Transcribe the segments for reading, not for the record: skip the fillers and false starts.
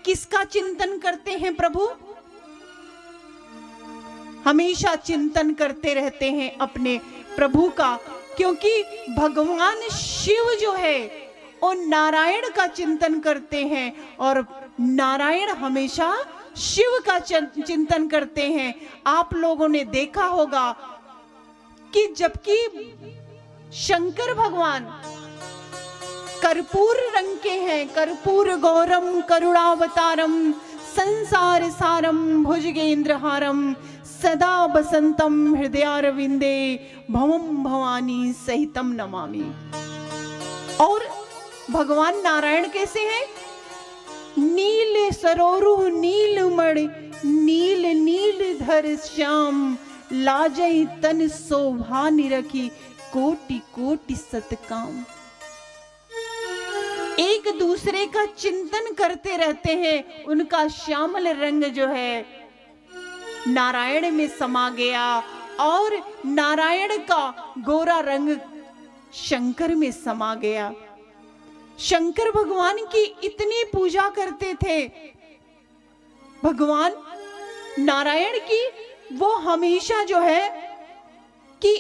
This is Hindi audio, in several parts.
किसका चिंतन करते हैं प्रभु? हमेशा चिंतन करते रहते हैं अपने प्रभु का, क्योंकि भगवान शिव जो है वो नारायण का चिंतन करते हैं और नारायण हमेशा शिव का चिंतन करते हैं। आप लोगों ने देखा होगा कि जबकि शंकर भगवान कर्पूर रंग के हैं, कर्पूर गौरम करुणावतारम संसार सारम भुजगेंद्रहारम सदा बसंतम हृदयारविंदे भवम भवानी सहितम नमामि। और भगवान नारायण कैसे हैं? नील सरोरु नीलमणि नील नीलधर श्याम लाजई तन शोभा निरखी कोटि कोटि सतकाम। एक दूसरे का चिंतन करते रहते हैं। उनका श्यामल रंग जो है नारायण में समा गया और नारायण का गोरा रंग शंकर में समा गया। शंकर भगवान की इतनी पूजा करते थे भगवान नारायण की, वो हमेशा जो है कि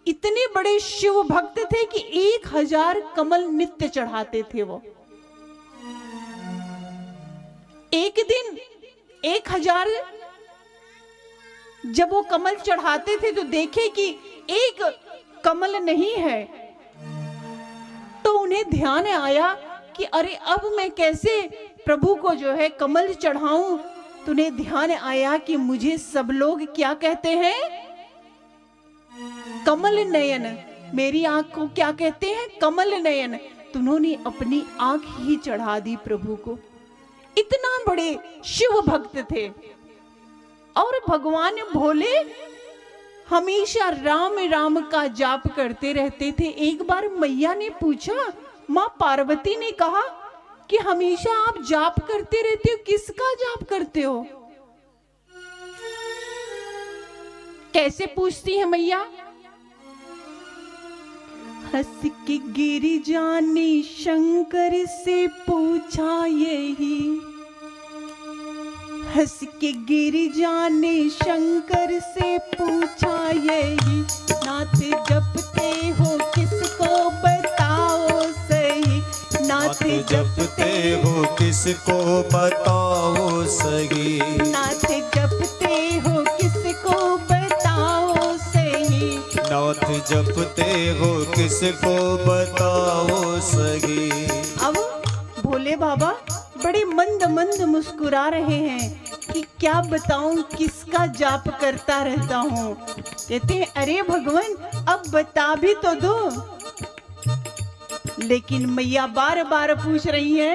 इतने बड़े शिव भक्त थे कि 1000 कमल नित्य चढ़ाते थे। वो एक दिन 1000 जब वो कमल चढ़ाते थे तो देखे कि एक कमल नहीं है, तो उन्हें ध्यान आया कि अरे अब मैं कैसे प्रभु को जो है कमल चढ़ाऊं। तो उन्हें ध्यान आया कि मुझे सब लोग क्या कहते हैं? कमल नयन। मेरी आंख को क्या कहते हैं? कमल नयन। तो उन्होंने अपनी आंख ही चढ़ा दी प्रभु को। इतना बड़े शिव भक्त थे। और भगवान भोले हमेशा राम राम का जाप करते रहते थे। एक बार मैया ने पूछा, माँ पार्वती ने कहा कि हमेशा आप जाप करते रहते हो, किसका जाप करते हो? कैसे पूछती है मैया? हंस के गिरिजा ने शंकर से पूछा यही, हंस के गिरिजा ने शंकर से पूछा यही, नाथ जपते हो किसको बताओ सही, नाथ जपते हो किसको बताओ सही, नाथ जपते हो किसको बताओ सही, नाथ जपते हो किसको बताओ सही। अब भोले बाबा बड़े मंद मंद मुस्कुरा रहे हैं कि क्या बताऊं किसका जाप करता रहता हूँ। कहते हैं अरे भगवान अब बता भी तो दो। लेकिन मैया बार बार पूछ रही है।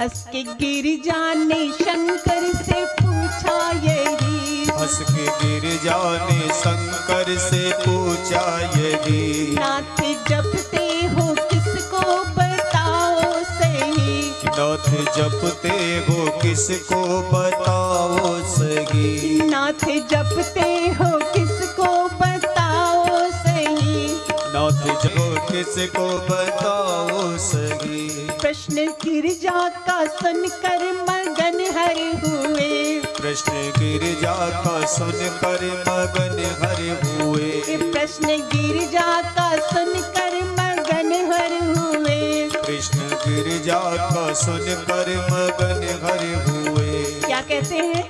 हंस के गिरिजा ने शंकर से पूछा यही, हंस के गिरिजा ने शंकर से पूछा यही, नाथ जपते हो किसको बताओ सही, नाथ जपते हो किसको बताओ सही, नाथ जपते हो किसको बताओ सही, नाथ जपो किसको बताओ सही। प्रश्न गिरिजा का सुनकर मगन हर हुए, प्रश्न गिरिजा का सुनकर मगन हर हुए, प्रश्न गिरिजा का सुनकर मगन हर हुए, कृष्ण गिरिजा का सुनकर मगन हर हुए। क्या कहते हैं?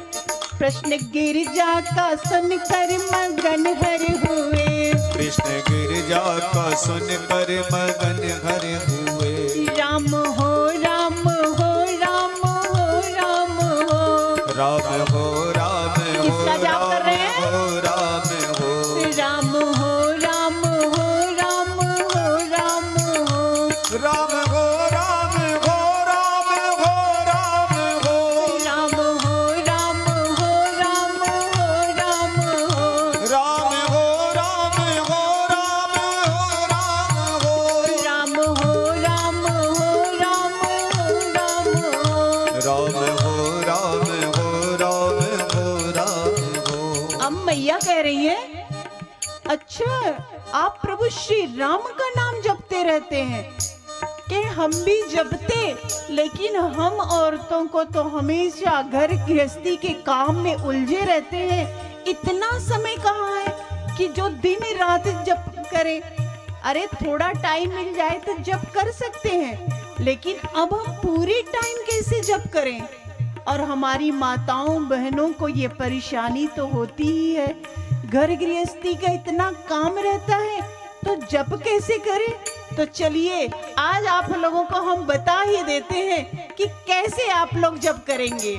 प्रश्न गिरिजा का सुनकर मगन हर हुए, कृष्ण गिरिजा का सुनकर मगन हर हुए। राम हो राम हो राम हो राम हो, राम हो राम हो किसका जाप कर रहे हैं? हो राम हो, राम हो राम हो राम हो राम हो, राम हो राम हो राम हो राम हो, राम हो राम हो राम हो राम हो, राम हो राम हो राम हो राम हो, राम हो राम हो राम हो राम हो, राम हो राम हो राम हो राम हो। अब मैया कह रही है अच्छा आप प्रभु श्री राम का नाम जपते रहते हैं। कि हम भी जपते, लेकिन हम औरतों को तो हमेशा घर गृहस्थी के काम में उलझे रहते हैं। इतना समय कहाँ है कि जो दिन रात जप करें। अरे थोड़ा टाइम मिल जाए तो जप कर सकते हैं, लेकिन अब हम पूरी टाइम कैसे जप करें? और हमारी माताओं बहनों को ये परेशानी तो होती ही है, घर गृहस्थी का इतना काम रहता है, तो जप कैसे करें? तो चलिए आज आप लोगों को हम बता ही देते हैं कि कैसे आप लोग जप करेंगे।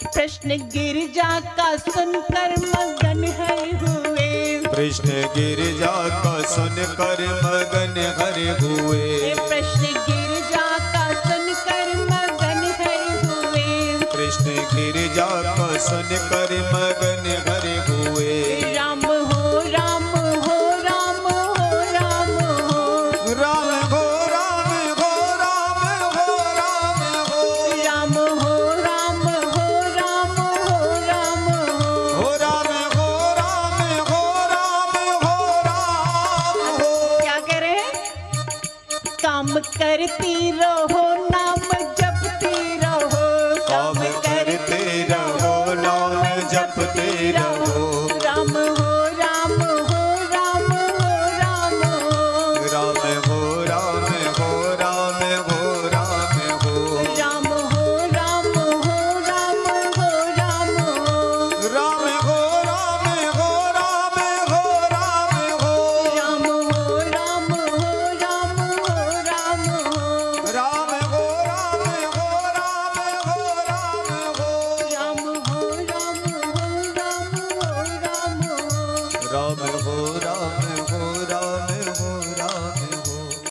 प्रश्न गिरजा का सुनकर मगन है हुए, कृष्ण गिरजा का सुनकर मगन हरे हुए, प्रश्न गिरजा का सुनकर मगन है हुए, कृष्ण गिरजा का सुनकर मगन हरे हुए। राम हो राम हो राम हो राम हो, राम हो राम हो राम हो राम हो, राम हो राम हो राम हो राम हो, हो राम हो राम हो राम हो राम हो। क्या करें? काम करती रहो